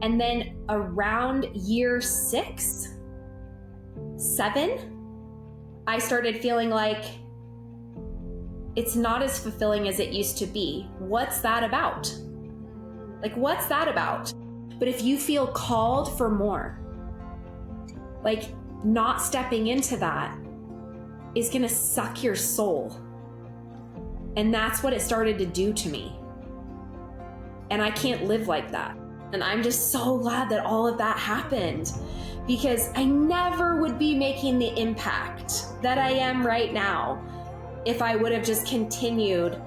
And then around year 6, 7, I started feeling like it's not as fulfilling as it used to be. What's that about? Like, what's that about? But if you feel called for more, like not stepping into that is going to suck your soul. And that's what it started to do to me. And I can't live like that. And I'm just so glad that all of that happened, because I never would be making the impact that I am right now if I would have just continued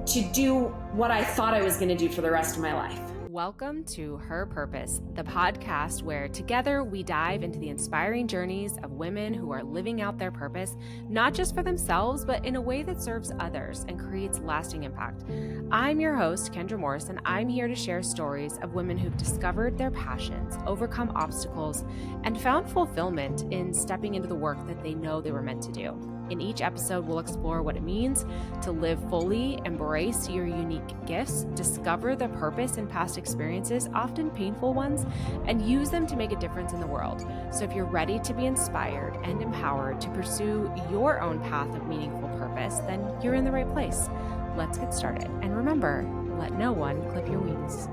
to do what I thought I was going to do for the rest of my life. Welcome to Her Purpose, the podcast where together we dive into the inspiring journeys of women who are living out their purpose, not just for themselves, but in a way that serves others and creates lasting impact. I'm your host, Kendra Morris, and I'm here to share stories of women who've discovered their passions, overcome obstacles, and found fulfillment in stepping into the work that they know they were meant to do. In each episode, we'll explore what it means to live fully, embrace your unique gifts, discover the purpose in past experiences, often painful ones, and use them to make a difference in the world. So if you're ready to be inspired and empowered to pursue your own path of meaningful purpose, then you're in the right place. Let's get started. And remember, let no one clip your wings.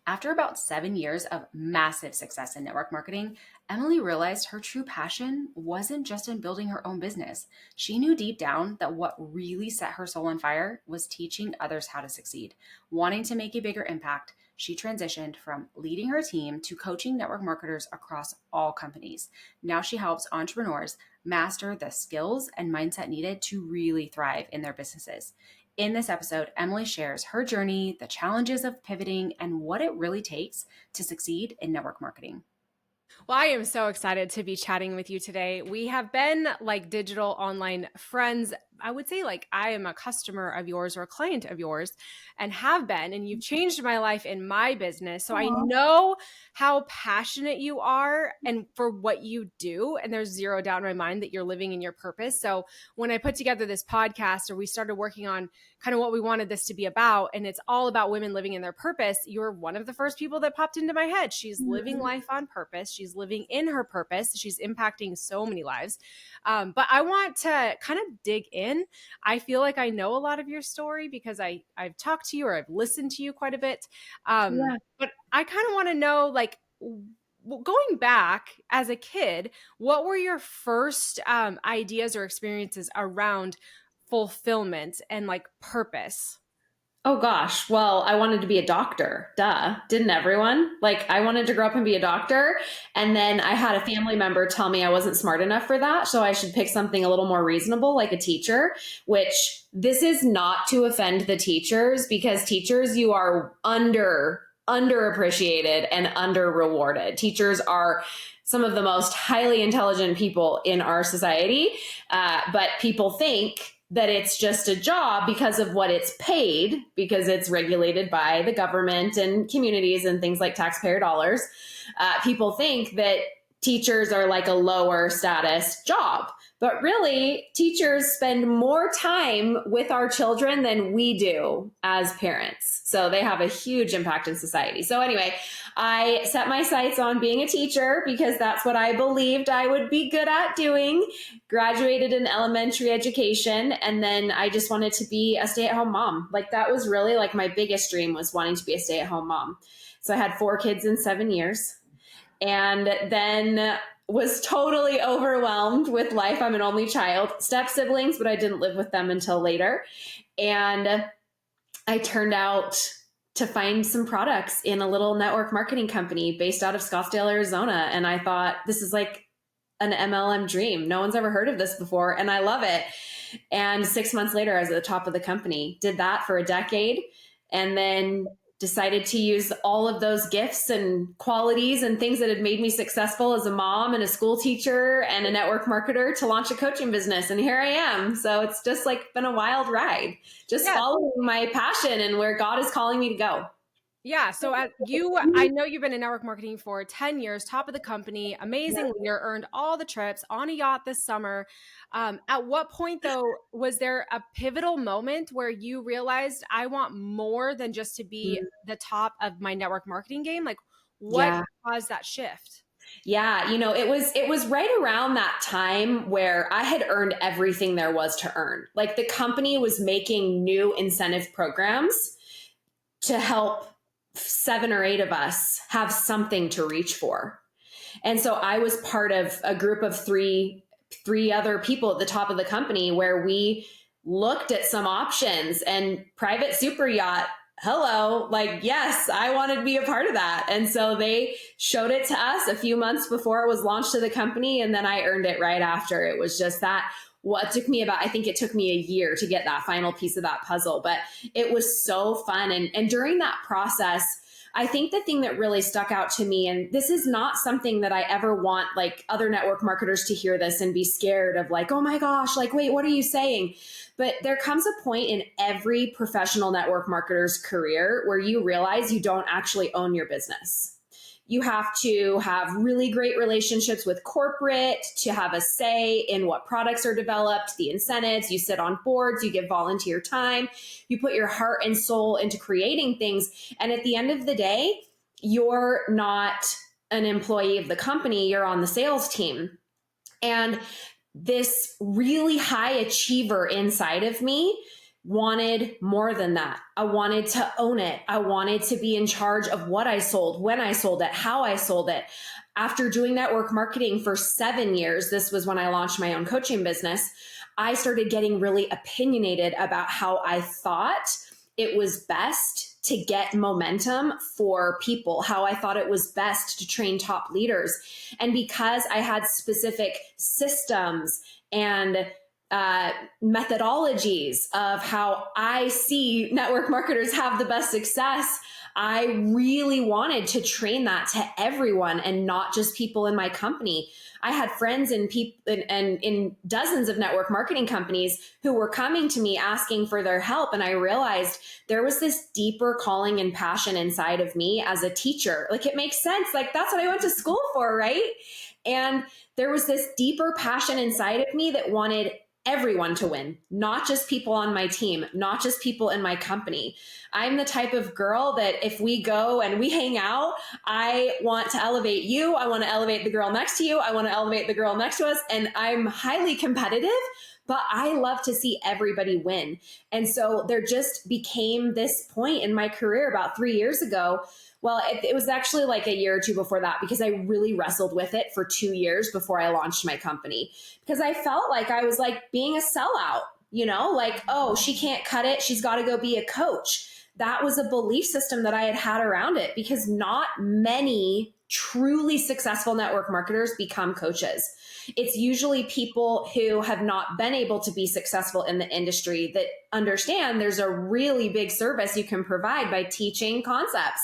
After about 7 years of massive success in network marketing, Emily realized her true passion wasn't just in building her own business. She knew deep down that what really set her soul on fire was teaching others how to succeed. Wanting to make a bigger impact, she transitioned from leading her team to coaching network marketers across all companies. Now she helps entrepreneurs master the skills and mindset needed to really thrive in their businesses. In this episode, Emily shares her journey, the challenges of pivoting, and what it really takes to succeed in network marketing. Well, I am so excited to be chatting with you today. We have been like digital online friends. I would say like I am a customer of yours or a client of yours and have been, and you've changed my life in my business. So I know how passionate you are and for what you do. And there's zero doubt in my mind that you're living in your purpose. So when I put together this podcast, or we started working on kind of what we wanted this to be about, and it's all about women living in their purpose, you're one of the first people that popped into my head. She's living life on purpose. She's living in her purpose. She's impacting so many lives. But I want to kind of dig in. I feel like I know a lot of your story because I've talked to you or I've listened to you quite a bit. But I kind of want to know, like, going back as a kid, what were your first ideas or experiences around fulfillment and like purpose? Oh gosh. Well, I wanted to be a doctor. Duh. Didn't everyone? Like, I wanted to grow up and be a doctor. And then I had a family member tell me I wasn't smart enough for that. So I should pick something a little more reasonable, like a teacher, which this is not to offend the teachers, because teachers, you are underappreciated and under rewarded. Teachers are some of the most highly intelligent people in our society. But people think that it's just a job because of what it's paid, because it's regulated by the government and communities and things like taxpayer dollars. People think that teachers are like a lower status job, but really teachers spend more time with our children than we do as parents. So they have a huge impact in society. So anyway, I set my sights on being a teacher because that's what I believed I would be good at doing. Graduated in elementary education. And then I just wanted to be a stay-at-home mom. Like, that was really like my biggest dream, was wanting to be a stay-at-home mom. So I had 4 kids in 7 years. And then was totally overwhelmed with life. I'm an only child, step siblings, but I didn't live with them until later. And I turned out to find some products in a little network marketing company based out of Scottsdale, Arizona. And I thought, this is like an MLM dream. No one's ever heard of this before, and I love it. And 6 months later, I was at the top of the company, did that for a decade, and then decided to use all of those gifts and qualities and things that had made me successful as a mom and a school teacher and a network marketer to launch a coaching business. And here I am. So it's just like been a wild ride, just following my passion and where God is calling me to go. Yeah. So I know you've been in network marketing for 10 years, top of the company, amazing leader, earned all the trips on a yacht this summer. At what point though, was there a pivotal moment where you realized I want more than just to be the top of my network marketing game? Like what Yeah. caused that shift? Yeah, it was right around that time where I had earned everything there was to earn. Like the company was making new incentive programs to help 7 or 8 of us have something to reach for. And so I was part of a group of three other people at the top of the company where we looked at some options, and private super yacht, hello, like, yes, I wanted to be a part of that. And so they showed it to us a few months before it was launched to the company. And then I earned it right after. It was just that what took me about, I think it took me a year to get that final piece of that puzzle, but it was so fun. And during that process, I think the thing that really stuck out to me, and this is not something that I ever want like other network marketers to hear this and be scared of like, oh my gosh, like, wait, what are you saying? But there comes a point in every professional network marketer's career where you realize you don't actually own your business. You have to have really great relationships with corporate to have a say in what products are developed, the incentives. You sit on boards, you give volunteer time, you put your heart and soul into creating things. And at the end of the day, you're not an employee of the company, you're on the sales team. And this really high achiever inside of me wanted more than that. I wanted to own it. I wanted to be in charge of what I sold, when I sold it, how I sold it. After doing network marketing for 7 years, this was when I launched my own coaching business, I started getting really opinionated about how I thought it was best to get momentum for people, how I thought it was best to train top leaders. And because I had specific systems and methodologies of how I see network marketers have the best success, I really wanted to train that to everyone and not just people in my company. I had friends in in dozens of network marketing companies who were coming to me asking for their help. And I realized there was this deeper calling and passion inside of me as a teacher. Like it makes sense. Like that's what I went to school for, right? And there was this deeper passion inside of me that wanted everyone to win, not just people on my team, not just people in my company. I'm the type of girl that if we go and we hang out, I want to elevate you. I want to elevate the girl next to you. I want to elevate the girl next to us. And I'm highly competitive, but I love to see everybody win. And so there just became this point in my career about 3 years ago. Well, it was actually like a year or two before that because I really wrestled with it for 2 years before I launched my company because I felt like I was like being a sellout, like, oh, she can't cut it. She's got to go be a coach. That was a belief system that I had around it because not many truly successful network marketers become coaches. It's usually people who have not been able to be successful in the industry that understand there's a really big service you can provide by teaching concepts.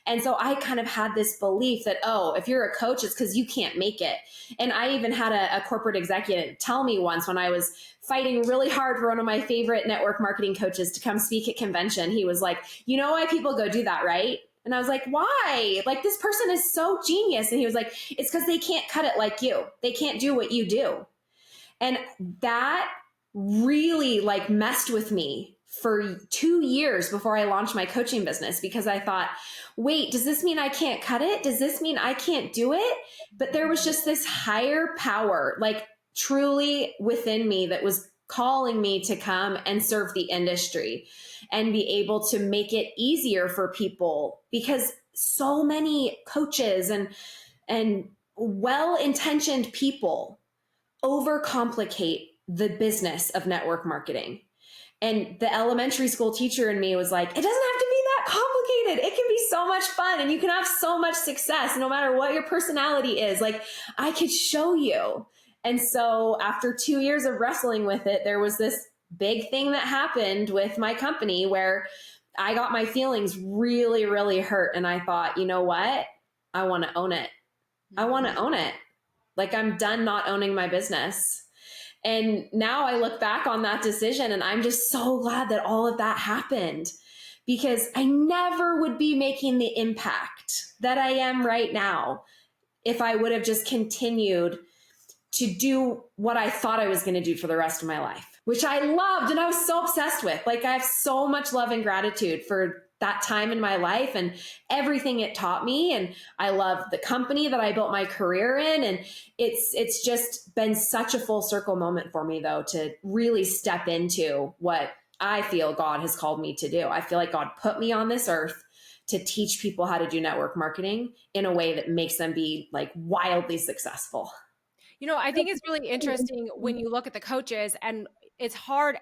And so I kind of had this belief that, oh, if you're a coach, it's because you can't make it. And I even had a corporate executive tell me once when I was fighting really hard for one of my favorite network marketing coaches to come speak at convention. He was like, you know why people go do that, right? And I was like, why? Like, this person is so genius. And he was like, it's because they can't cut it like you. They can't do what you do. And that really like messed with me for 2 years before I launched my coaching business because I thought, wait, does this mean I can't cut it? Does this mean I can't do it? But there was just this higher power, like truly within me that was calling me to come and serve the industry and be able to make it easier for people because so many coaches and well-intentioned people overcomplicate the business of network marketing. And the elementary school teacher in me was like, it doesn't have to be that complicated. It can be so much fun and you can have so much success no matter what your personality is. Like, I could show you. And so after 2 years of wrestling with it, there was this big thing that happened with my company where I got my feelings really, really hurt. And I thought, you know what? I want to own it. I want to own it. Like, I'm done not owning my business. And now I look back on that decision and I'm just so glad that all of that happened because I never would be making the impact that I am right now if I would have just continued to do what I thought I was going to do for the rest of my life, which I loved and I was so obsessed with. Like, I have so much love and gratitude for that time in my life and everything it taught me. And I love the company that I built my career in. And it's just been such a full circle moment for me, though, to really step into what I feel God has called me to do. I feel like God put me on this earth to teach people how to do network marketing in a way that makes them be like wildly successful. I think it's really interesting when you look at the coaches, and it's hard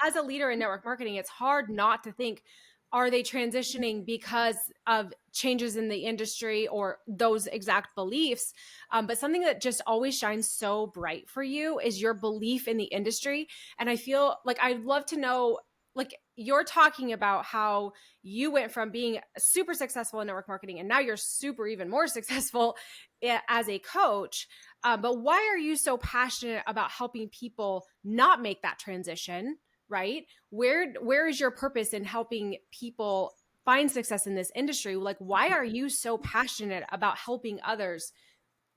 as a leader in network marketing, it's hard not to think, are they transitioning because of changes in the industry or those exact beliefs? But something that just always shines so bright for you is your belief in the industry. And I feel like I'd love to know, like, you're talking about how you went from being super successful in network marketing and now you're super even more successful as a coach. But why are you so passionate about helping people not make that transition, right? Where is your purpose in helping people find success in this industry? Like, why are you so passionate about helping others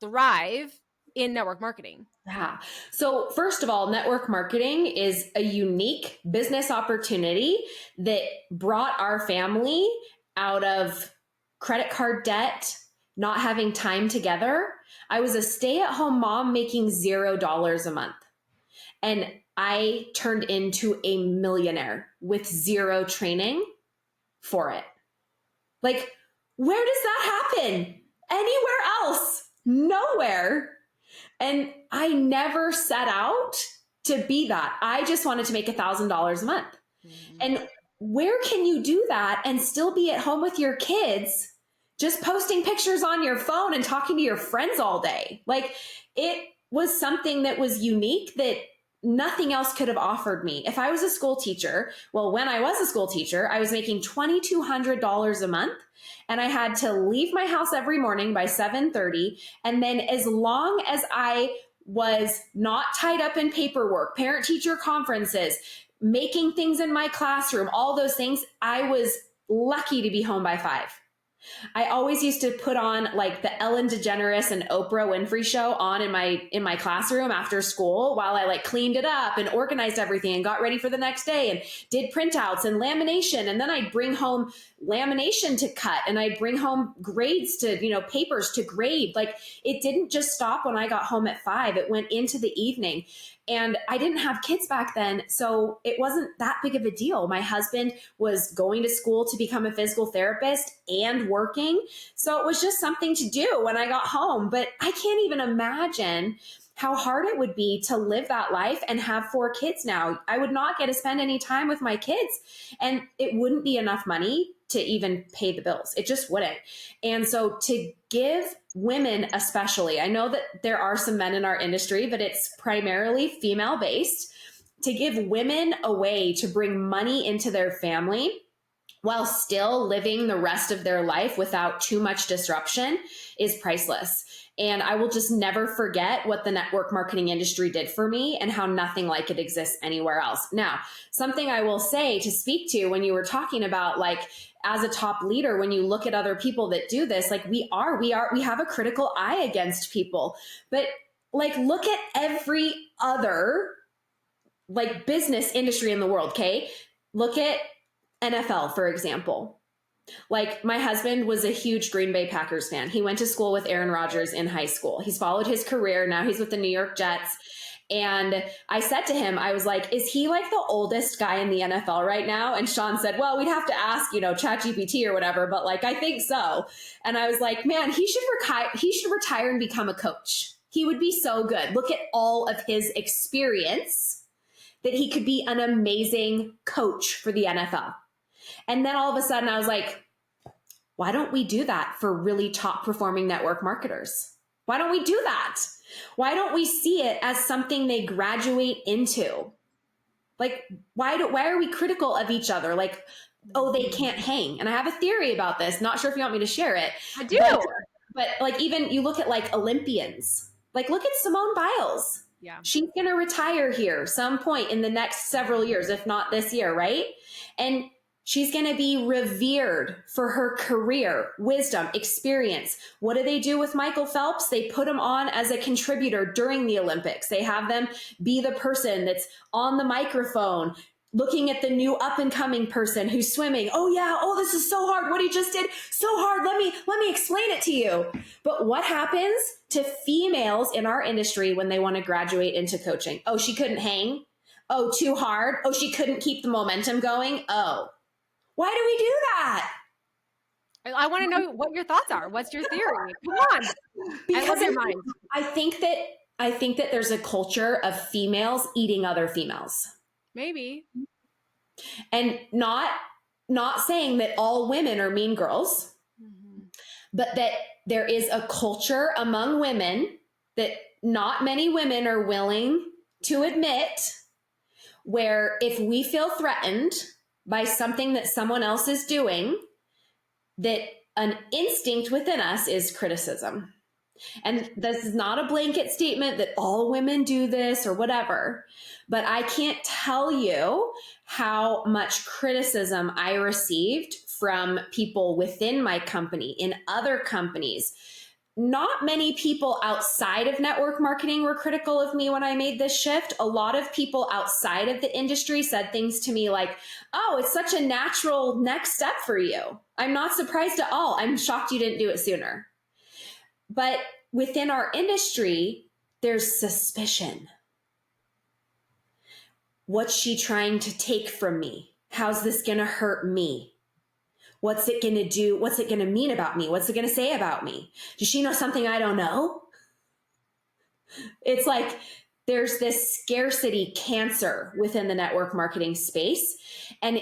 thrive in network marketing? Yeah. So first of all, network marketing is a unique business opportunity that brought our family out of credit card debt, not having time together. I was a stay-at-home mom making $0 a month. And I turned into a millionaire with zero training for it. Like, where does that happen? Anywhere else? Nowhere. And I never set out to be that. I just wanted to make $1,000 a month. Mm-hmm. And where can you do that and still be at home with your kids, just posting pictures on your phone and talking to your friends all day? Like, it was something that was unique that nothing else could have offered me. If I was a school teacher, well, when I was a school teacher, I was making $2,200 a month. And I had to leave my house every morning by 7:30. And then as long as I was not tied up in paperwork, parent-teacher conferences, making things in my classroom, all those things, I was lucky to be home by 5. I always used to put on like the Ellen DeGeneres and Oprah Winfrey show on in my classroom after school while I like cleaned it up and organized everything and got ready for the next day and did printouts and lamination. And then I'd bring home lamination to cut and I'd bring home grades to, papers to grade. Like, it didn't just stop when I got home at 5. It went into the evening. And I didn't have kids back then, so it wasn't that big of a deal. My husband was going to school to become a physical therapist and working. So it was just something to do when I got home. But I can't even imagine how hard it would be to live that life and have 4 kids now. I would not get to spend any time with my kids, and it wouldn't be enough money to even pay the bills. It just wouldn't. And so to give women, especially, I know that there are some men in our industry, but it's primarily female based, to give women a way to bring money into their family while still living the rest of their life without too much disruption is priceless. And I will just never forget what the network marketing industry did for me and how nothing like it exists anywhere else. Now, something I will say to speak to when you were talking about, like, as a top leader, when you look at other people that do this, like we have a critical eye against people, but like, look at every other like business industry in the world. Okay. Look at NFL, for example. Like, my husband was a huge Green Bay Packers fan. He went to school with Aaron Rodgers in high school. He's followed his career. Now he's with the New York Jets. And I said to him, I was like, is he like the oldest guy in the NFL right now? And Sean said, well, we'd have to ask, ChatGPT or whatever, but like, I think so. And I was like, man, he should retire and become a coach. He would be so good. Look at all of his experience that he could be an amazing coach for the NFL. And then all of a sudden I was like, why don't we do that for really top performing network marketers? Why don't we do that? Why don't we see it as something they graduate into? Like, why are we critical of each other? Like, oh, they can't hang. And I have a theory about this. Not sure if you want me to share it. I do. But like, even you look at like Olympians, like look at Simone Biles. Yeah. She's going to retire here some point in the next several years, if not this year. Right. And She's going to be revered for her career, wisdom, experience. What do they do with Michael Phelps? They put him on as a contributor during the Olympics. They have them be the person that's on the microphone, looking at the new up and coming person who's swimming. Oh yeah. Oh, this is so hard. What he just did, so hard. Let me explain it to you. But what happens to females in our industry when they want to graduate into coaching? Oh, she couldn't hang. Oh, too hard. Oh, she couldn't keep the momentum going. Oh, why do we do that? I want to know what your thoughts are. What's your theory? Come on. Because I love your mind. I think that there's a culture of females eating other females. Maybe. And not saying that all women are mean girls, but that there is a culture among women that not many women are willing to admit, where if we feel threatened by something that someone else is doing, that an instinct within us is criticism. And this is not a blanket statement that all women do this or whatever, but I can't tell you how much criticism I received from people within my company, in other companies. Not many people outside of network marketing were critical of me when I made this shift. A lot of people outside of the industry said things to me like, oh, it's such a natural next step for you. I'm not surprised at all. I'm shocked you didn't do it sooner. But within our industry, there's suspicion. What's she trying to take from me? How's this going to hurt me? What's it going to do? What's it going to mean about me? What's it going to say about me? Does she know something I don't know? It's like there's this scarcity cancer within the network marketing space. And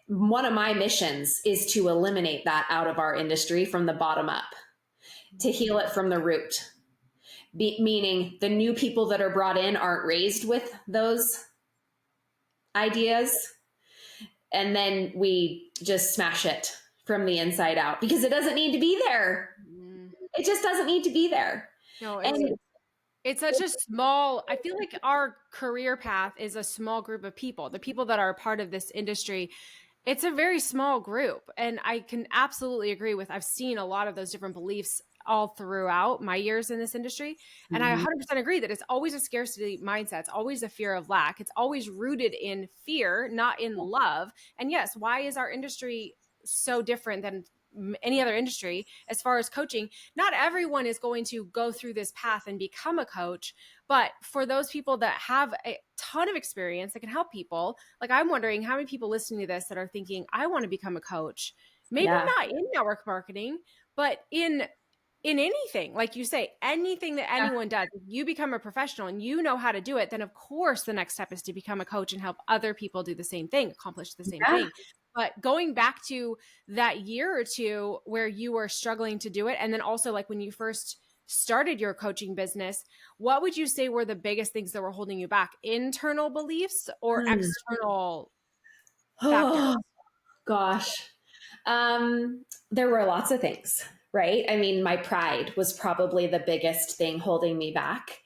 one of my missions is to eliminate that out of our industry from the bottom up, to heal it from the root. Meaning the new people that are brought in aren't raised with those ideas. And then we just smash it from the inside out because it doesn't need to be there. It just doesn't need to be there. No, it's such a small, I feel like our career path is a small group of people. The people that are a part of this industry, it's a very small group. And I can absolutely agree with, I've seen a lot of those different beliefs all throughout my years in this industry. And I 100% agree that it's always a scarcity mindset. It's always a fear of lack. It's always rooted in fear, not in love. And yes, why is our industry so different than any other industry as far as coaching? Not everyone is going to go through this path and become a coach, but for those people that have a ton of experience that can help people, like I'm wondering how many people listening to this that are thinking, I want to become a coach, maybe not in network marketing, but in anything, like you say, anything that anyone does. If you become a professional and you know how to do it, then of course the next step is to become a coach and help other people do the same thing, accomplish the same thing. But going back to that year or two where you were struggling to do it, and then also like when you first started your coaching business, what would you say were the biggest things that were holding you back? Internal beliefs or external factors? Gosh. There were lots of things, right? I mean, my pride was probably the biggest thing holding me back.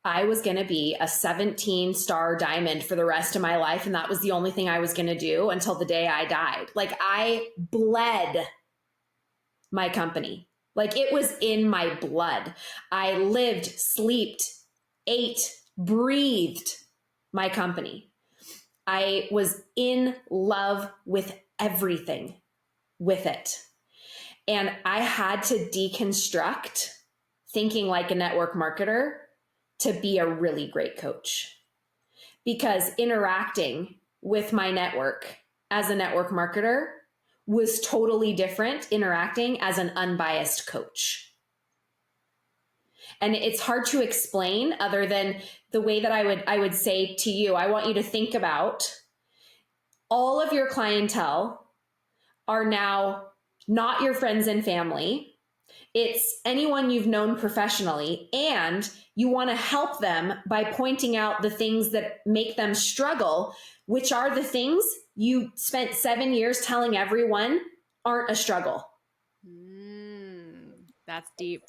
I was going to be a 17-star diamond for the rest of my life. And that was the only thing I was going to do until the day I died. Like I bled my company. Like it was in my blood. I lived, slept, ate, breathed my company. I was in love with everything with it. And I had to deconstruct thinking like a network marketer to be a really great coach, because interacting with my network as a network marketer was totally different interacting as an unbiased coach. And it's hard to explain other than the way that I would say to you, I want you to think about all of your clientele are now not your friends and family. It's anyone you've known professionally, and you want to help them by pointing out the things that make them struggle, which are the things you spent 7 years telling everyone aren't a struggle. That's deep.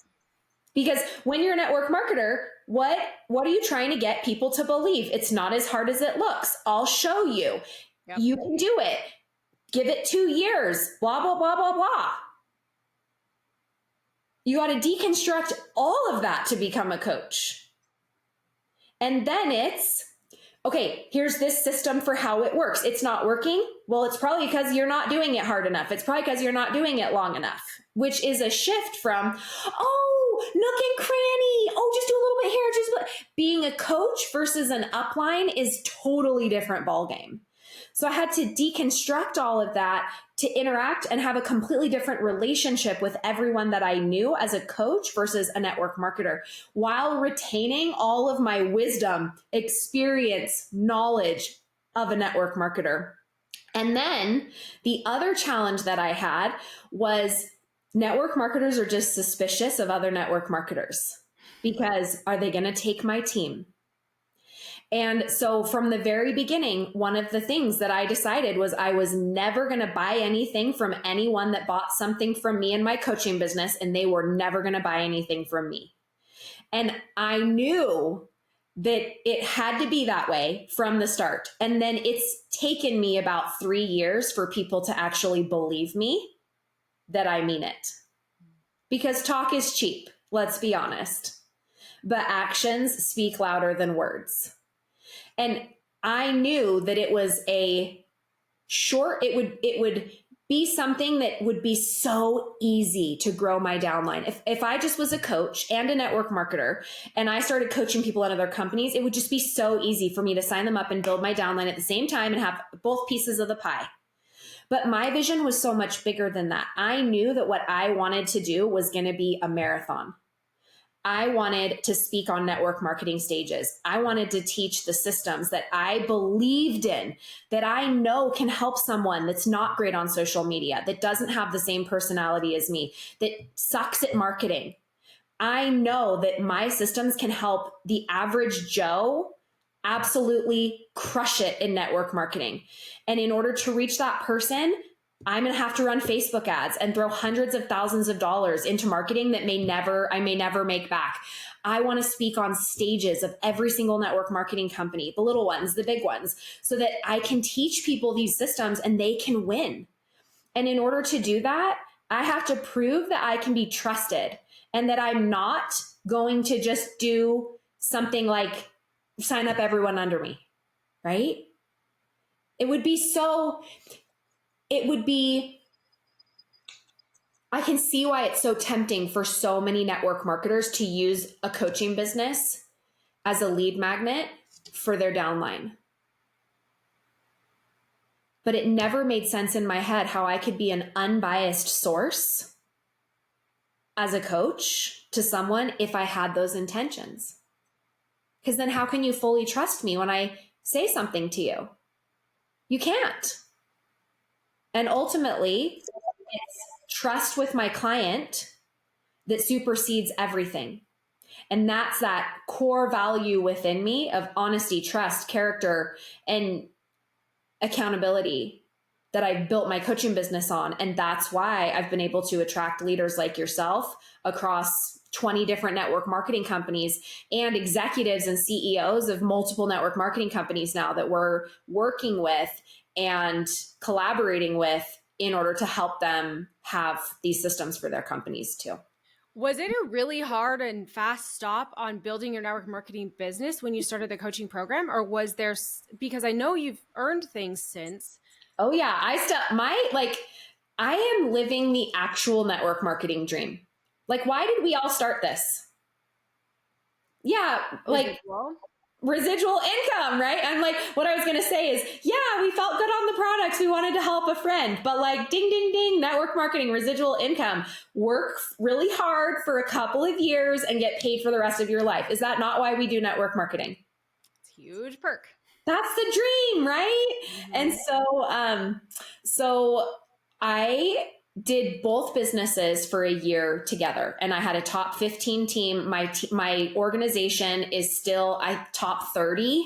Because when you're a network marketer, what are you trying to get people to believe? It's not as hard as it looks. I'll show you. Yep. You can do it. Give it 2 years, blah, blah, blah, blah, blah. You got to deconstruct all of that to become a coach. And then it's, okay, here's this system for how it works. It's not working. Well, it's probably because you're not doing it hard enough. It's probably because you're not doing it long enough, which is a shift from, oh, nook and cranny. Oh, just do a little bit here. Being a coach versus an upline is totally different ballgame. So I had to deconstruct all of that to interact and have a completely different relationship with everyone that I knew as a coach versus a network marketer, while retaining all of my wisdom, experience, knowledge of a network marketer. And then the other challenge that I had was network marketers are just suspicious of other network marketers because are they going to take my team? And so from the very beginning, one of the things that I decided was I was never going to buy anything from anyone that bought something from me in my coaching business, and they were never going to buy anything from me. And I knew that it had to be that way from the start. And then it's taken me about 3 years for people to actually believe me that I mean it. Because talk is cheap, let's be honest. But actions speak louder than words. And I knew that it was it would be something that would be so easy to grow my downline. If I just was a coach and a network marketer and I started coaching people in other companies, it would just be so easy for me to sign them up and build my downline at the same time and have both pieces of the pie. But my vision was so much bigger than that. I knew that what I wanted to do was going to be a marathon. I wanted to speak on network marketing stages. I wanted to teach the systems that I believed in, that I know can help someone that's not great on social media, that doesn't have the same personality as me, that sucks at marketing. I know that my systems can help the average Joe absolutely crush it in network marketing. And in order to reach that person, I'm going to have to run Facebook ads and throw hundreds of thousands of dollars into marketing that I may never make back. I want to speak on stages of every single network marketing company, the little ones, the big ones, so that I can teach people these systems and they can win. And in order to do that, I have to prove that I can be trusted and that I'm not going to just do something like sign up everyone under me, right? I can see why it's so tempting for so many network marketers to use a coaching business as a lead magnet for their downline. But it never made sense in my head how I could be an unbiased source as a coach to someone if I had those intentions. Because then how can you fully trust me when I say something to you? You can't. And ultimately, it's trust with my client that supersedes everything. And that's that core value within me of honesty, trust, character, and accountability that I've built my coaching business on. And that's why I've been able to attract leaders like yourself across 20 different network marketing companies and executives and CEOs of multiple network marketing companies now that we're working with and collaborating with in order to help them have these systems for their companies too. Was it a really hard and fast stop on building your network marketing business when you started the coaching program? Or was there, because I know you've earned things since. Oh yeah. I am living the actual network marketing dream. Like, why did we all start this? Yeah. Like residual income, right? I'm like, what I was going to say is, yeah, we felt good on the products. We wanted to help a friend, but like ding, ding, ding, network marketing, residual income, work really hard for a couple of years and get paid for the rest of your life. Is that not why we do network marketing? It's a huge perk. That's the dream, right? Mm-hmm. And so I did both businesses for a year together, and I had a top 15 team. My organization is still top 30,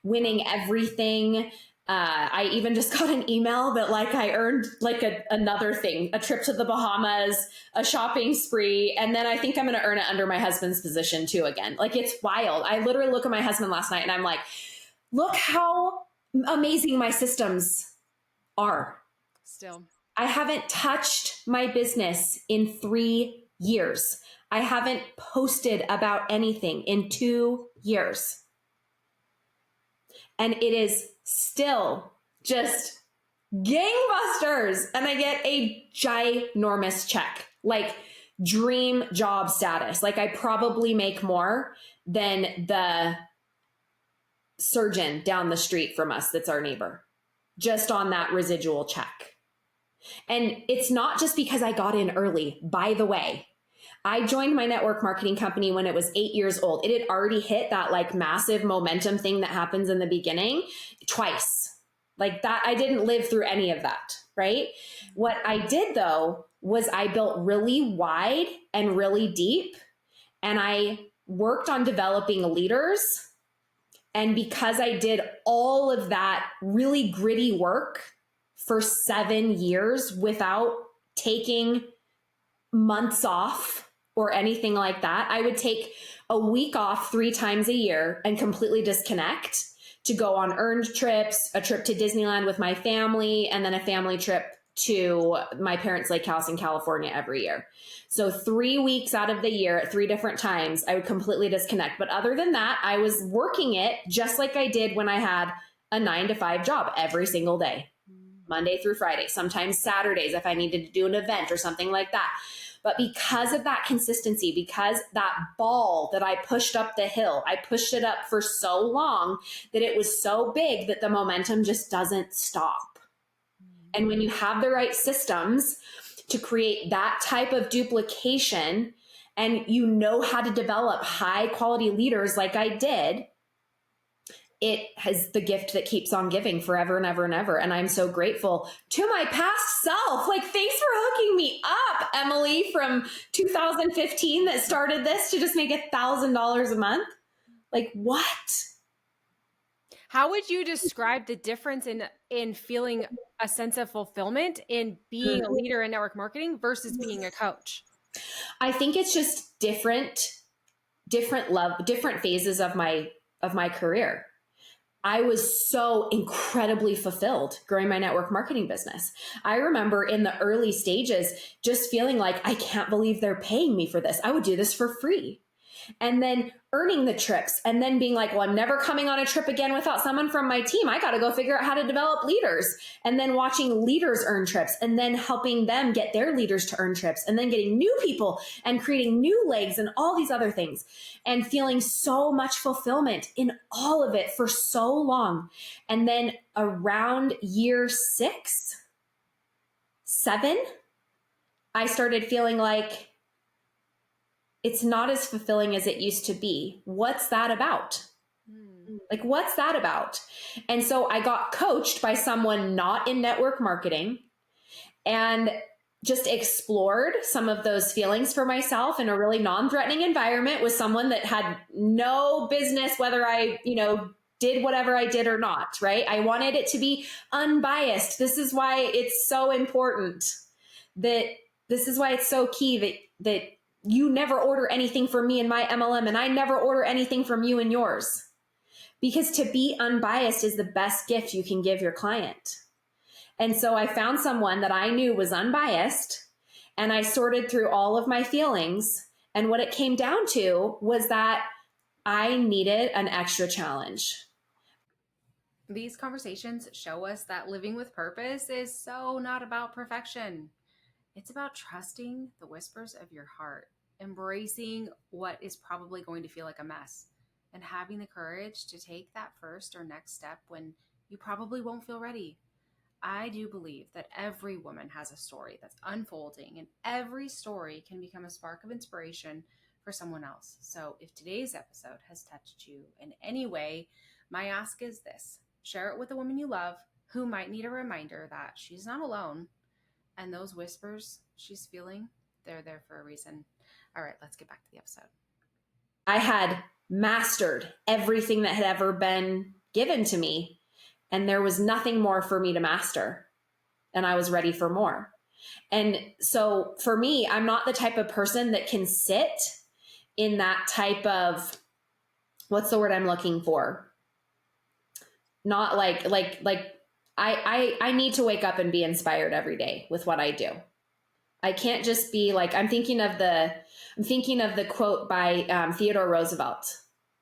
winning everything. I even just got an email that like I earned like another thing, a trip to the Bahamas, a shopping spree. And then I think I'm going to earn it under my husband's position too again. Like, it's wild. I literally look at my husband last night and I'm like, look how amazing my systems are. Still. I haven't touched my business in 3 years. I haven't posted about anything in 2 years. And it is still just gangbusters. And I get a ginormous check, like dream job status. Like I probably make more than the surgeon down the street from us that's our neighbor, just on that residual check. And it's not just because I got in early. By the way, I joined my network marketing company when it was 8 years old. It had already hit that like massive momentum thing that happens in the beginning twice. Like that, I didn't live through any of that, right? What I did though was I built really wide and really deep, and I worked on developing leaders. And because I did all of that really gritty work for 7 years without taking months off or anything like that, I would take a week off 3 times a year and completely disconnect to go on earned trips, a trip to Disneyland with my family, and then a family trip to my parents' lake house in California every year. So 3 weeks out of the year at 3 different times, I would completely disconnect. But other than that, I was working it just like I did when I had a 9 to 5 job every single day, Monday through Friday, sometimes Saturdays if I needed to do an event or something like that. But because of that consistency, because that ball that I pushed up the hill, I pushed it up for so long that it was so big that the momentum just doesn't stop. And when you have the right systems to create that type of duplication, and you know how to develop high quality leaders like I did, it has the gift that keeps on giving forever and ever and ever. And I'm so grateful to my past self. Like, thanks for hooking me up, Emily, from 2015 that started this to just make $1,000 a month. Like, what? How would you describe the difference in feeling a sense of fulfillment in being a leader in network marketing versus being a coach? I think it's just different phases of my career. I was so incredibly fulfilled growing my network marketing business. I remember in the early stages just feeling like, I can't believe they're paying me for this. I would do this for free. And then earning the trips and then being like, well, I'm never coming on a trip again without someone from my team. I got to go figure out how to develop leaders. And then watching leaders earn trips and then helping them get their leaders to earn trips and then getting new people and creating new legs and all these other things and feeling so much fulfillment in all of it for so long. And then around year 6, 7, I started feeling like, it's not as fulfilling as it used to be. What's that about? Like, what's that about? And so I got coached by someone not in network marketing and just explored some of those feelings for myself in a really non-threatening environment with someone that had no business whether I, did whatever I did or not, right? I wanted it to be unbiased. This is why it's so important this is why it's so key that you never order anything from me in my MLM, and I never order anything from you in yours. Because to be unbiased is the best gift you can give your client. And so I found someone that I knew was unbiased, and I sorted through all of my feelings. And what it came down to was that I needed an extra challenge. These conversations show us that living with purpose is so not about perfection. It's about trusting the whispers of your heart, embracing what is probably going to feel like a mess, and having the courage to take that first or next step when you probably won't feel ready. I do believe that every woman has a story that's unfolding, and every story can become a spark of inspiration for someone else. So if today's episode has touched you in any way, my ask is this: share it with a woman you love who might need a reminder that she's not alone. And those whispers she's feeling, they're there for a reason. All right, let's get back to the episode. I had mastered everything that had ever been given to me, and there was nothing more for me to master. And I was ready for more. And so for me, I'm not the type of person that can sit in that type of, what's the word I'm looking for? Not like I need to wake up and be inspired every day with what I do. I can't just be like, I'm thinking of the quote by Theodore Roosevelt,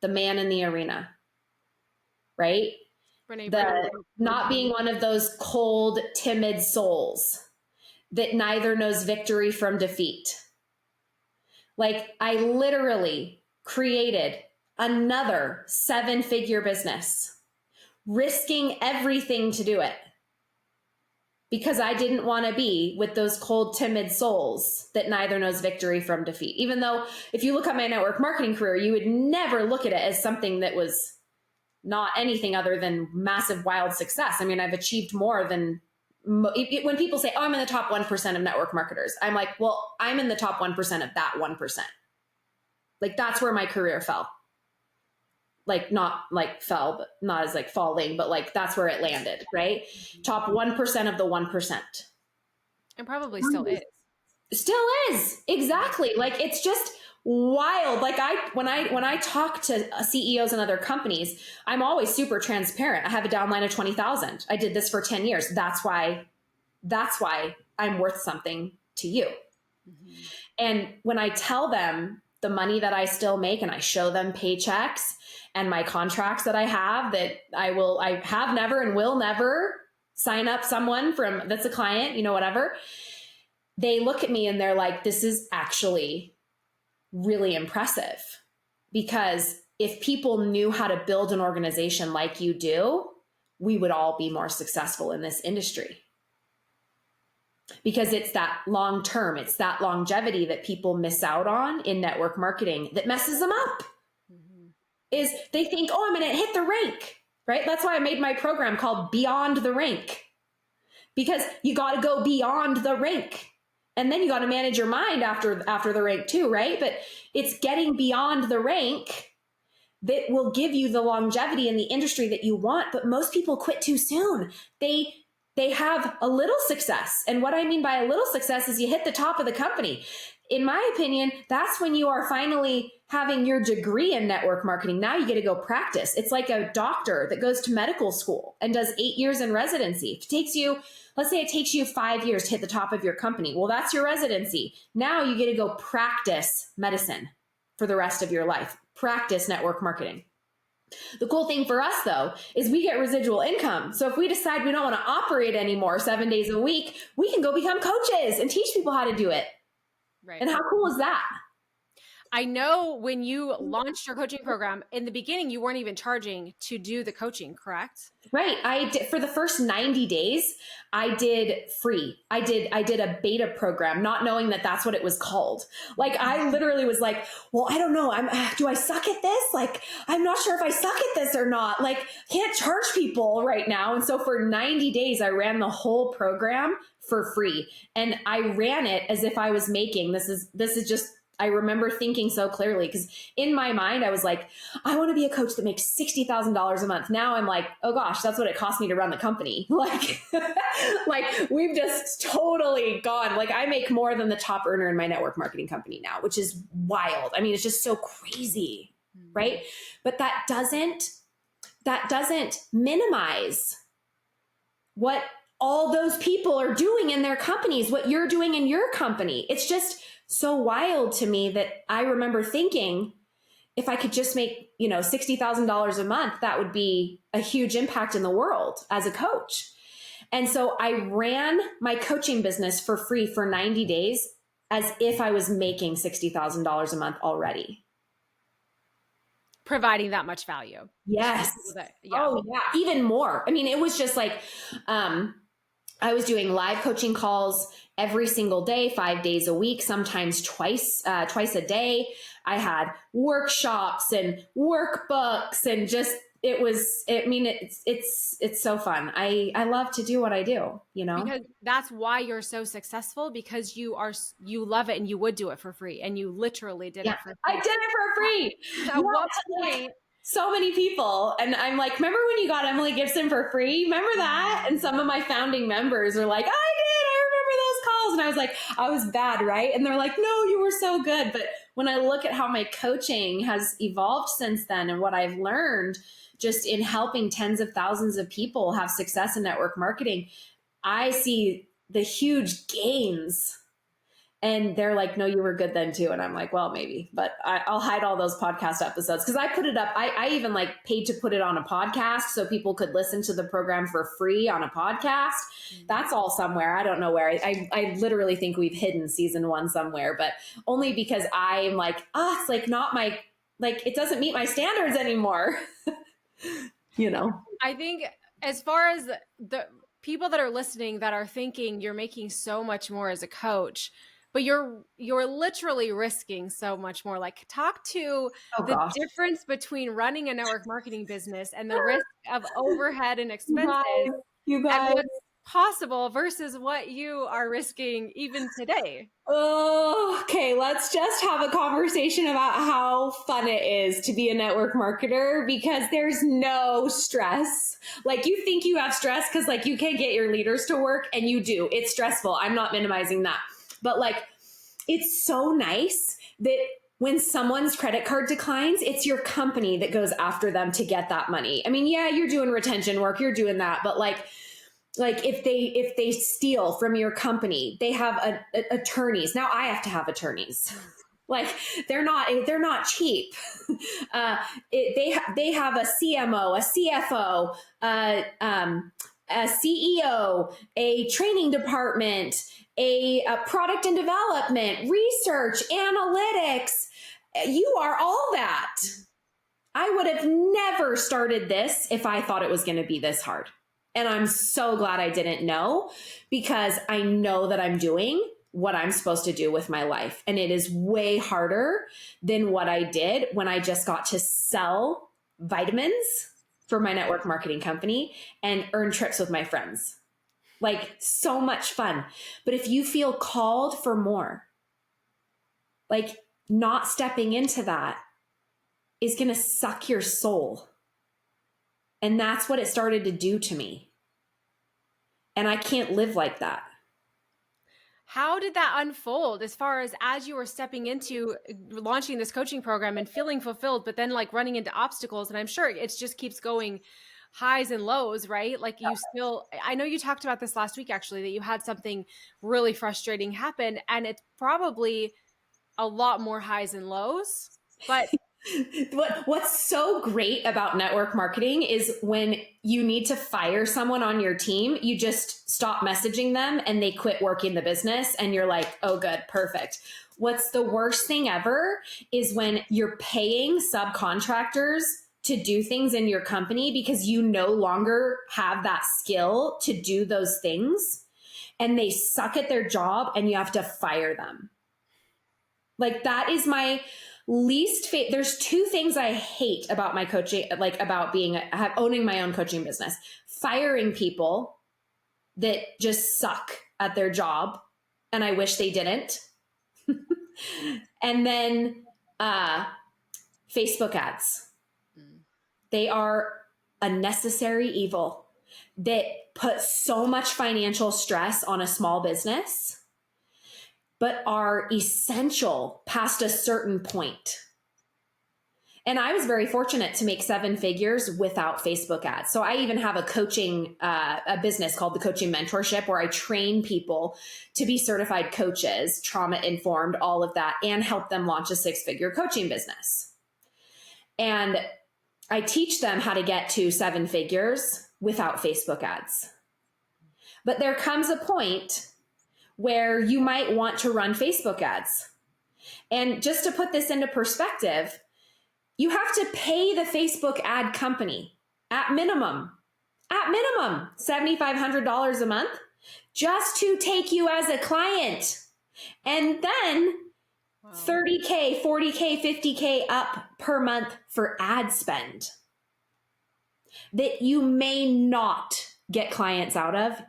the man in the arena, right? Not being one of those cold, timid souls that neither knows victory from defeat. Like, I literally created another 7-figure business, risking everything to do it, because I didn't want to be with those cold, timid souls that neither knows victory from defeat. Even though if you look at my network marketing career, you would never look at it as something that was not anything other than massive, wild success. I mean, I've achieved more than when people say, oh, I'm in the top 1% of network marketers. I'm like, well, I'm in the top 1% of that 1%. Like, that's where my career fell. Like, not like fell, but not as like falling, but like that's where it landed, right? Top 1% of the 1%. And probably still is. Still is. Exactly. Like, it's just wild. Like, when I talk to CEOs and other companies, I'm always super transparent. I have a downline of 20,000. I did this for 10 years. That's why I'm worth something to you. Mm-hmm. And when I tell them the money that I still make, and I show them paychecks and my contracts that I have, that I have never and will never sign up someone that's a client, whatever. They look at me and they're like, this is actually really impressive, because if people knew how to build an organization like you do, we would all be more successful in this industry. Because it's that long term, it's that longevity that people miss out on in network marketing that messes them up. Mm-hmm. Is they think, oh, I'm going to hit the rank, right? That's why I made my program called Beyond the Rank, because you got to go beyond the rank. And then you got to manage your mind after the rank too, right? But it's getting beyond the rank that will give you the longevity in the industry that you want. But most people quit too soon. They have a little success. And what I mean by a little success is you hit the top of the company. In my opinion, that's when you are finally having your degree in network marketing. Now you get to go practice. It's like a doctor that goes to medical school and does 8 years in residency. Let's say it takes you 5 years to hit the top of your company. Well, that's your residency. Now you get to go practice medicine for the rest of your life. Practice network marketing. The cool thing for us, though, is we get residual income. So if we decide we don't want to operate anymore 7 days a week, we can go become coaches and teach people how to do it. Right. And how cool is that? I know when you launched your coaching program, in the beginning, you weren't even charging to do the coaching, correct? Right. I did, for the first 90 days, I did free. I did a beta program, not knowing that that's what it was called. Like, I literally was like, well, I don't know. Do I suck at this? Like, I'm not sure if I suck at this or not. Like, can't charge people right now. And so for 90 days, I ran the whole program for free. And I ran it as if I was making, this is just, I remember thinking so clearly, because in my mind, I was like, I want to be a coach that makes $60,000 a month. Now I'm like, oh gosh, that's what it cost me to run the company. Like, like we've just totally gone. Like, I make more than the top earner in my network marketing company now, which is wild. I mean, it's just so crazy, right? But that doesn't minimize what all those people are doing in their companies, what you're doing in your company. It's just so wild to me that I remember thinking, if I could just make, $60,000 a month, that would be a huge impact in the world as a coach. And so I ran my coaching business for free for 90 days as if I was making $60,000 a month already. Providing that much value. Yes. Yeah. Oh yeah. Even more. I mean, it was just like, I was doing live coaching calls every single day, 5 days a week, sometimes twice a day. I had workshops and workbooks, and just, it's so fun. I love to do what I do, because that's why you're so successful, because you love it and you would do it for free, and you literally did it for free. I did it for free. At what point? So many people. And I'm like, remember when you got Emily Gibson for free? Remember that? And some of my founding members are like, I did. I remember those calls. And I was like, I was bad, right? And they're like, no, you were so good. But when I look at how my coaching has evolved since then and what I've learned just in helping tens of thousands of people have success in network marketing, I see the huge gains. And they're like, no, you were good then too. And I'm like, well, maybe, but I'll hide all those podcast episodes because I put it up. I even like paid to put it on a podcast so people could listen to the program for free on a podcast. That's all somewhere. I don't know where. I literally think we've hidden season 1 somewhere, but only because I'm like, it's like not my, like, it doesn't meet my standards anymore. You know? I think as far as the people that are listening that are thinking you're making so much more as a coach, but you're literally risking so much more. Like, talk to the difference between running a network marketing business and the risk of overhead and expenses you guys. and what's possible versus what you are risking even today. Oh, okay. Let's just have a conversation about how fun it is to be a network marketer because there's no stress. Like, you think you have stress because like you can't get your leaders to work, and you do. It's stressful. I'm not minimizing that. But like, it's so nice that when someone's credit card declines, it's your company that goes after them to get that money. I mean, yeah, you're doing retention work, you're doing that, but like if they steal from your company, they have attorneys. Now I have to have attorneys. Like, they're not cheap. They have a CMO, a CFO, a CEO, a training department, a product and development, research, analytics. You are all that. I would have never started this if I thought it was going to be this hard. And I'm so glad I didn't know, because I know that I'm doing what I'm supposed to do with my life. And it is way harder than what I did when I just got to sell vitamins for my network marketing company and earn trips with my friends. Like, so much fun. But if you feel called for more, like, not stepping into that is going to suck your soul. And that's what it started to do to me. And I can't live like that. How did that unfold as you were stepping into launching this coaching program and feeling fulfilled, but then like running into obstacles? And I'm sure it just keeps going highs and lows, right? Like, I know you talked about this last week, actually, that you had something really frustrating happen, and it's probably a lot more highs and lows, but What's so great about network marketing is when you need to fire someone on your team, you just stop messaging them and they quit working the business, and you're like, oh, good, perfect. What's the worst thing ever is when you're paying subcontractors to do things in your company because you no longer have that skill to do those things, and they suck at their job and you have to fire them. Like, that is my least favorite. There's 2 things I hate about my coaching, like about owning my own coaching business: firing people that just suck at their job, and I wish they didn't. And then Facebook ads. They are a necessary evil that put so much financial stress on a small business, but are essential past a certain point. And I was very fortunate to make 7 figures without Facebook ads. So I even have a business called the Coaching Mentorship, where I train people to be certified coaches, trauma informed, all of that, and help them launch a 6-figure coaching business. And I teach them how to get to 7 figures without Facebook ads. But there comes a point where you might want to run Facebook ads. And just to put this into perspective, you have to pay the Facebook ad company at minimum $7,500 a month just to take you as a client. And then $30K, $40K, $50K up per month for ad spend that you may not get clients out of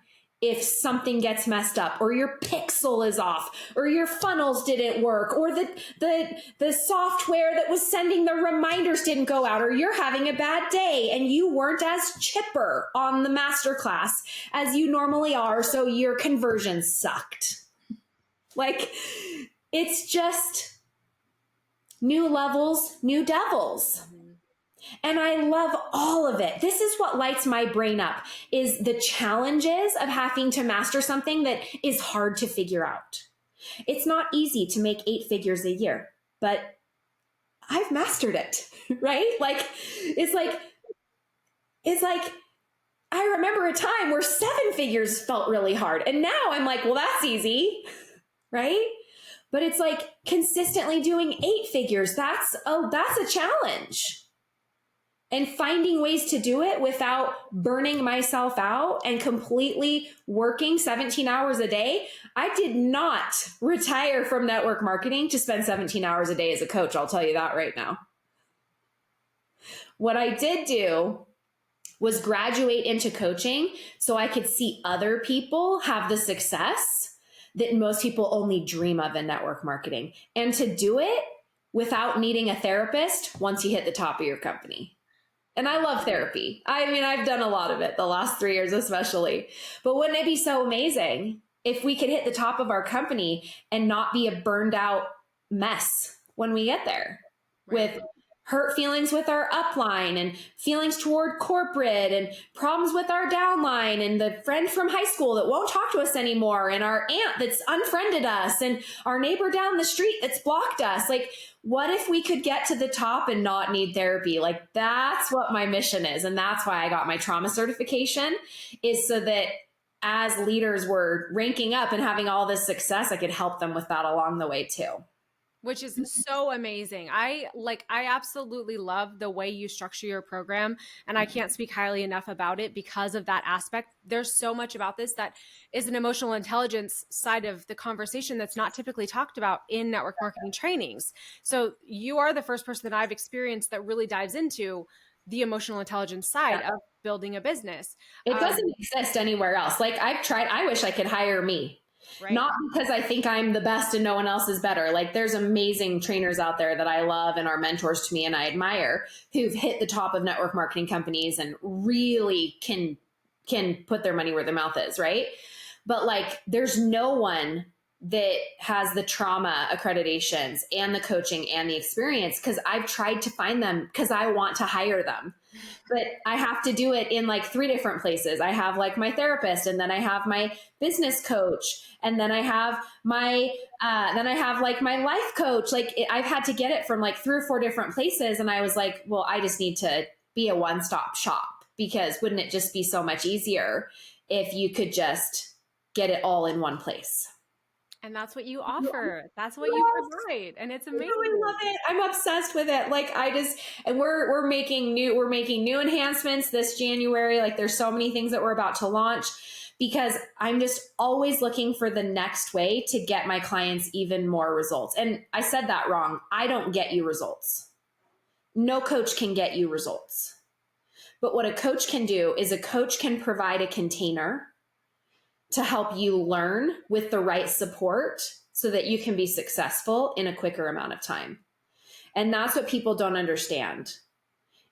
if something gets messed up, or your pixel is off, or your funnels didn't work, or the software that was sending the reminders didn't go out, or you're having a bad day and you weren't as chipper on the masterclass as you normally are, so your conversion sucked. Like, it's just new levels, new devils. And I love all of it. This is what lights my brain up, is the challenges of having to master something that is hard to figure out. It's not easy to make 8 figures a year, but I've mastered it, right? Like, it's like, I remember a time where 7 figures felt really hard. And now I'm like, well, that's easy, right? But it's like consistently doing 8 figures. That's a challenge. And finding ways to do it without burning myself out and completely working 17 hours a day. I did not retire from network marketing to spend 17 hours a day as a coach. I'll tell you that right now. What I did do was graduate into coaching so I could see other people have the success that most people only dream of in network marketing, and to do it without needing a therapist once you hit the top of your company. And I love therapy. I mean, I've done a lot of it the last 3 years, especially. But wouldn't it be so amazing if we could hit the top of our company and not be a burned out mess when we get there, with hurt feelings with our upline and feelings toward corporate and problems with our downline and the friend from high school that won't talk to us anymore and our aunt that's unfriended us and our neighbor down the street that's blocked us. Like, what if we could get to the top and not need therapy? Like, that's what my mission is. And that's why I got my trauma certification, is so that as leaders were ranking up and having all this success, I could help them with that along the way too. Which is so amazing. I absolutely love the way you structure your program, and I can't speak highly enough about it because of that aspect. There's so much about this that is an emotional intelligence side of the conversation that's not typically talked about in network marketing trainings. So you are the first person that I've experienced that really dives into the emotional intelligence side of building a business. It doesn't exist anywhere else. Like, I've tried, I wish I could hire me. Right. Not because I think I'm the best and no one else is better. Like, there's amazing trainers out there that I love and are mentors to me and I admire, who've hit the top of network marketing companies and really can put their money where their mouth is, right? But like, there's no one that has the trauma accreditations and the coaching and the experience, because I've tried to find them because I want to hire them. But I have to do it in like 3 different places. I have like my therapist, and then I have my business coach, and then I have my like my life coach. Like, I've had to get it from like 3 or 4 different places. And I was like, well, I just need to be a one-stop shop, because wouldn't it just be so much easier if you could just get it all in one place? And that's what you offer. That's what you provide. And it's amazing. I love it. I'm obsessed with it. Like, and we're making new enhancements this January. Like, there's so many things that we're about to launch, because I'm just always looking for the next way to get my clients even more results. And I said that wrong. I don't get you results. No coach can get you results. But what a coach can do is a coach can provide a container to help you learn with the right support so that you can be successful in a quicker amount of time. And that's what people don't understand,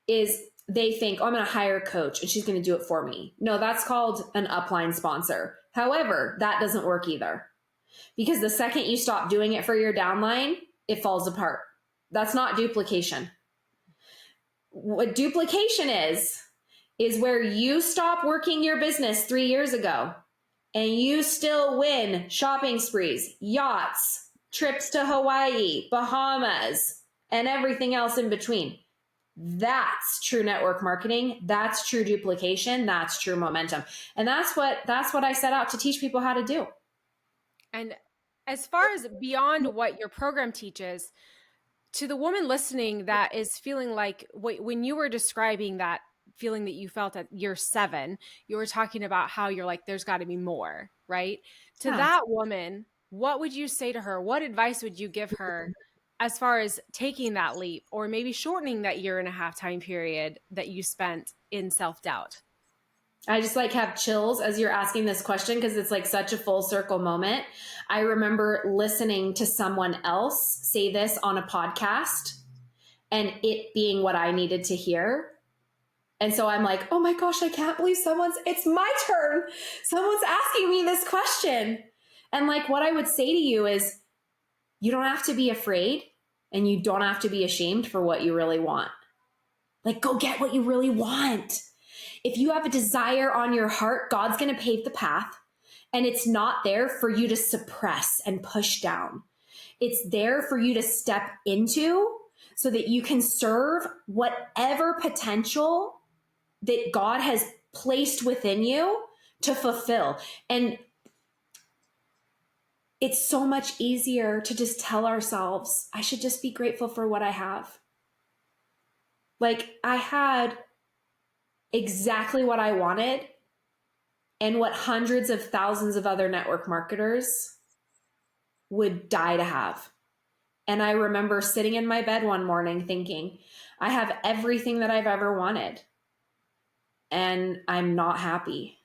is they think, oh, I'm going to hire a coach and she's going to do it for me. No, that's called an upline sponsor. However, that doesn't work either, because the second you stop doing it for your downline, it falls apart. That's not duplication. What duplication is where you stop working your business 3 years ago and you still win shopping sprees, yachts, trips to Hawaii, Bahamas, and everything else in between. That's true network marketing. That's true duplication. That's true momentum. And that's what I set out to teach people how to do. And as far as beyond what your program teaches, to the woman listening that is feeling like, when you were describing that feeling that you felt at year 7, you were talking about how you're like, there's got to be more, right? To that woman, what would you say to her? What advice would you give her as far as taking that leap, or maybe shortening that 1.5 year time period that you spent in self-doubt? I just like have chills as you're asking this question, because it's like such a full circle moment. I remember listening to someone else say this on a podcast and it being what I needed to hear. And so I'm like, oh my gosh, I can't believe it's my turn. Someone's asking me this question. And like what I would say to you is you don't have to be afraid and you don't have to be ashamed for what you really want. Like go get what you really want. If you have a desire on your heart, God's going to pave the path, and it's not there for you to suppress and push down. It's there for you to step into so that you can serve whatever potential that God has placed within you to fulfill. And it's so much easier to just tell ourselves, I should just be grateful for what I have. Like I had exactly what I wanted and what hundreds of thousands of other network marketers would die to have. And I remember sitting in my bed one morning thinking, I have everything that I've ever wanted, and I'm not happy.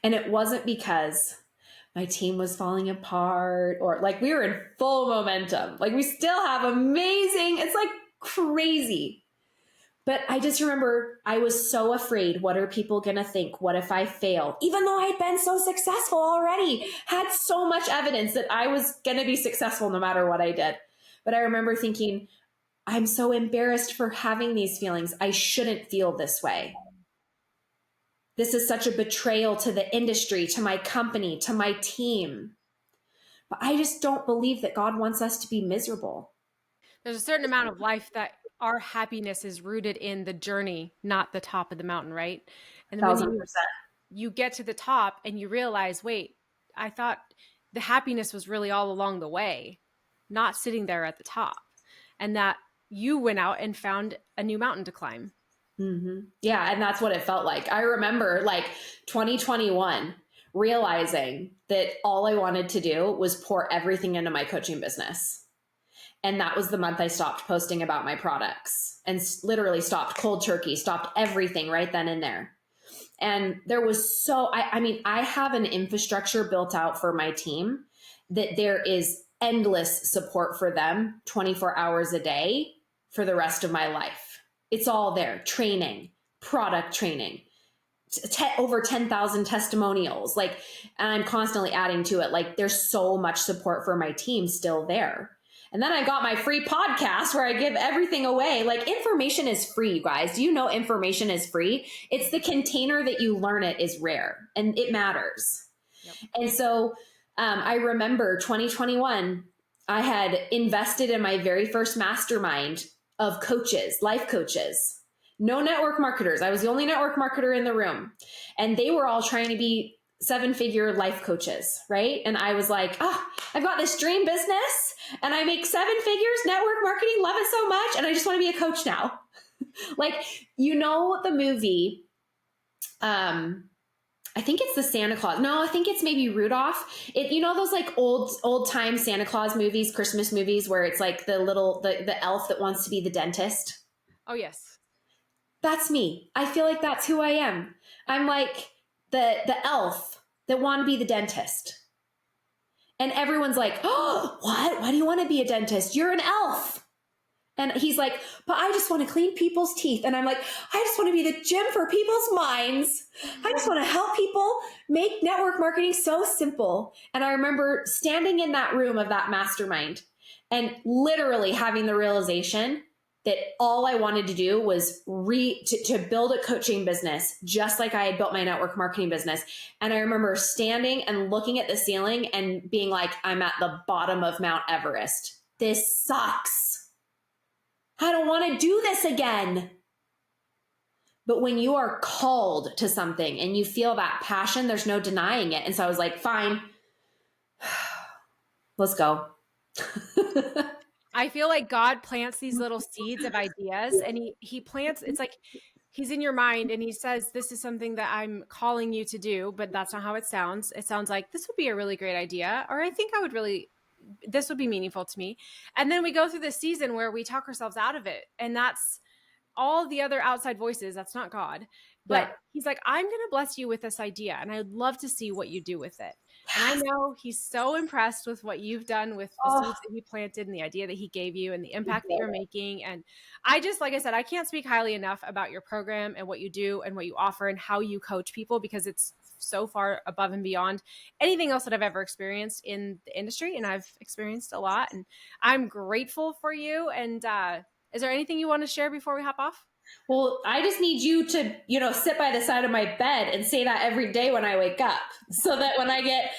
And it wasn't because my team was falling apart or like we were in full momentum. Like we still have amazing, it's like crazy. But I just remember I was so afraid. What are people going to think? What if I fail? Even though I had been so successful already, had so much evidence that I was going to be successful no matter what I did. But I remember thinking, I'm so embarrassed for having these feelings. I shouldn't feel this way. This is such a betrayal to the industry, to my company, to my team. But I just don't believe that God wants us to be miserable. There's a certain amount of life that our happiness is rooted in the journey, not the top of the mountain, right? And then when 1000%. you get to the top and you realize, wait, I thought the happiness was really all along the way, not sitting there at the top. And that you went out and found a new mountain to climb. Mm-hmm. Yeah. And that's what it felt like. I remember like 2021 realizing that all I wanted to do was pour everything into my coaching business. And that was the month I stopped posting about my products and literally stopped cold turkey, stopped everything right then and there. And there was I mean, I have an infrastructure built out for my team that there is endless support for them 24 hours a day for the rest of my life. It's all there. Training, product training, over 10,000 testimonials. Like, and I'm constantly adding to it. Like there's so much support for my team still there. And then I got my free podcast where I give everything away. Like information is free, you guys. Do you know information is free? It's the container that you learn it is rare and it matters. Yep. And so I remember 2021, I had invested in my very first mastermind of coaches, life coaches, no network marketers. I was the only network marketer in the room. And they were all trying to be 7-figure life coaches, right? And I was like, I've got this dream business and I make 7 figures, network marketing, love it so much. And I just want to be a coach now. Like, you know, the movie, I think it's the Santa Claus. No, I think it's maybe Rudolph. You know, those like old time Santa Claus movies, Christmas movies, where it's like the elf that wants to be the dentist. Oh, yes. That's me. I feel like that's who I am. I'm like the elf that want to be the dentist. And everyone's like, oh, what? Why do you want to be a dentist? You're an elf. And he's like, but I just want to clean people's teeth. And I'm like, I just want to be the gym for people's minds. I just want to help people make network marketing so simple. And I remember standing in that room of that mastermind and literally having the realization that all I wanted to do was to build a coaching business, just like I had built my network marketing business. And I remember standing and looking at the ceiling and being like, I'm at the bottom of Mount Everest. This sucks. I don't want to do this again. But when you are called to something and you feel that passion, there's no denying it. And so I was like, fine, let's go. I feel like God plants these little seeds of ideas, and he plants, it's like he's in your mind and he says, this is something that I'm calling you to do, but that's not how it sounds. It sounds like this would be a really great idea, or I think this would be meaningful to me. And then we go through this season where we talk ourselves out of it. And that's all the other outside voices. That's not God. But he's like, I'm going to bless you with this idea, and I'd love to see what you do with it. And I know he's so impressed with what you've done with the Oh, seeds that he planted and the idea that he gave you and the impact that you're making. And I just, like I said, I can't speak highly enough about your program and what you do and what you offer and how you coach people, because it's so far above and beyond anything else that I've ever experienced in the industry. And I've experienced a lot, and I'm grateful for you. And is there anything you want to share before we hop off? well, I just need you to, sit by the side of my bed and say that every day when I wake up, so that when I get,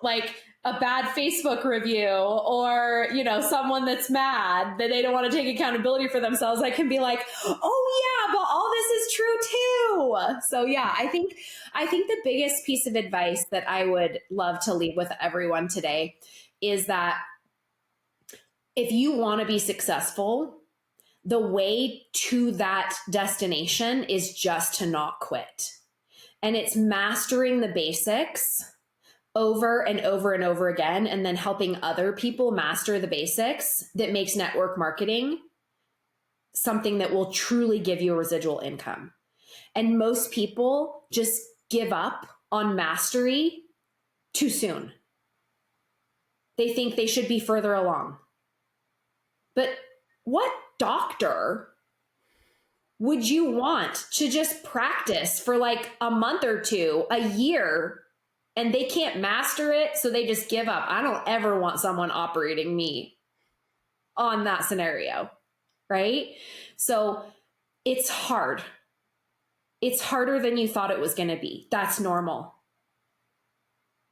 like a bad Facebook review, or, someone that's mad that they don't want to take accountability for themselves, I can be like, oh yeah, but all this is true too. So yeah, I think the biggest piece of advice that I would love to leave with everyone today is that if you want to be successful, the way to that destination is just to not quit. And it's mastering the basics over and over and over again, and then helping other people master the basics, that makes network marketing something that will truly give you a residual income. And most people just give up on mastery too soon. They think they should be further along. But what doctor would you want to just practice for like a month or two, a year, and they can't master it, so they just give up? I don't ever want someone operating me on that scenario, right? So it's hard. It's harder than you thought it was going to be. That's normal.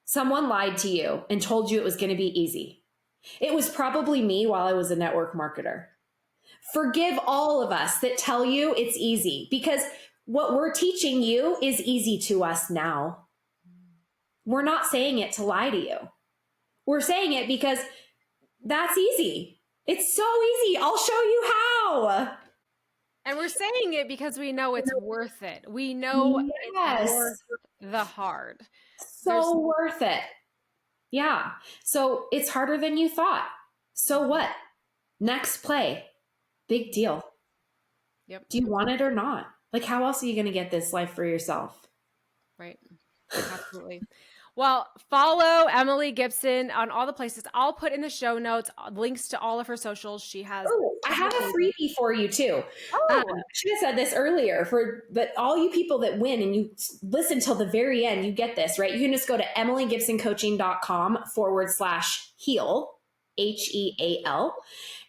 Someone lied to you and told you it was going to be easy. It was probably me while I was a network marketer. Forgive all of us that tell you it's easy, because what we're teaching you is easy to us now. We're not saying it to lie to you. We're saying it because that's easy. It's so easy. I'll show you how. And we're saying it because we know it's worth it. We know Yes. it's worth the hard. So worth it. Yeah. So it's harder than you thought. So what? Next play. Big deal. Yep. Do you want it or not? Like, how else are you going to get this life for yourself? Right. Absolutely. Well, follow Emily Gibson on all the places. I'll put in the show notes links to all of her socials. She has. Oh, I have a freebie for you too. Oh. I should have said this earlier, but all you people that win and you listen till the very end, you get this, right? You can just go to emilygibsoncoaching.com/heal, HEAL,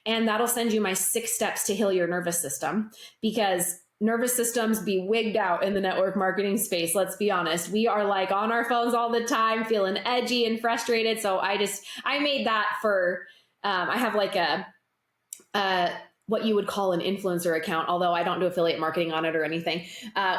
and that'll send you my 6 steps to heal your nervous system, because nervous systems be wigged out in the network marketing space. Let's be honest. We are like on our phones all the time, feeling edgy and frustrated. So I made that for, I have like what you would call an influencer account, although I don't do affiliate marketing on it or anything,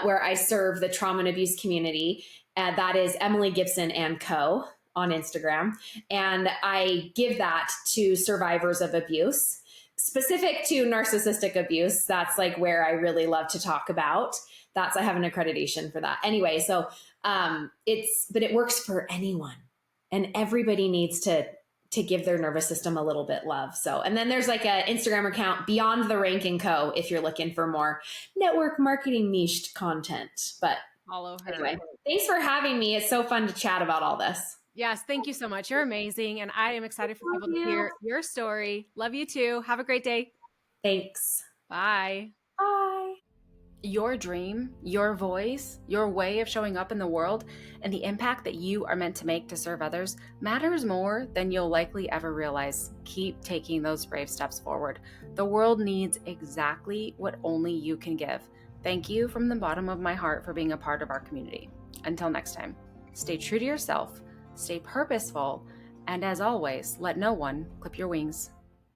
where I serve the trauma and abuse community. That is Emily Gibson and Co. on Instagram. And I give that to survivors of abuse, specific to narcissistic abuse. That's like where I really love to talk about. I have an accreditation for that. Anyway, so but it works for anyone, and everybody needs to give their nervous system a little bit love. So, and then there's like an Instagram account, Beyond the Rank and Co. if you're looking for more network marketing niched content. But follow her. Anyway, thanks for having me. It's so fun to chat about all this. Yes, thank you so much. You're amazing. And I am excited for people to hear your story. Love you too. Have a great day. Thanks. Bye. Bye. Your dream, your voice, your way of showing up in the world, and the impact that you are meant to make to serve others matters more than you'll likely ever realize. Keep taking those brave steps forward. The world needs exactly what only you can give. Thank you from the bottom of my heart for being a part of our community. Until next time, stay true to yourself, stay purposeful, and as always, let no one clip your wings.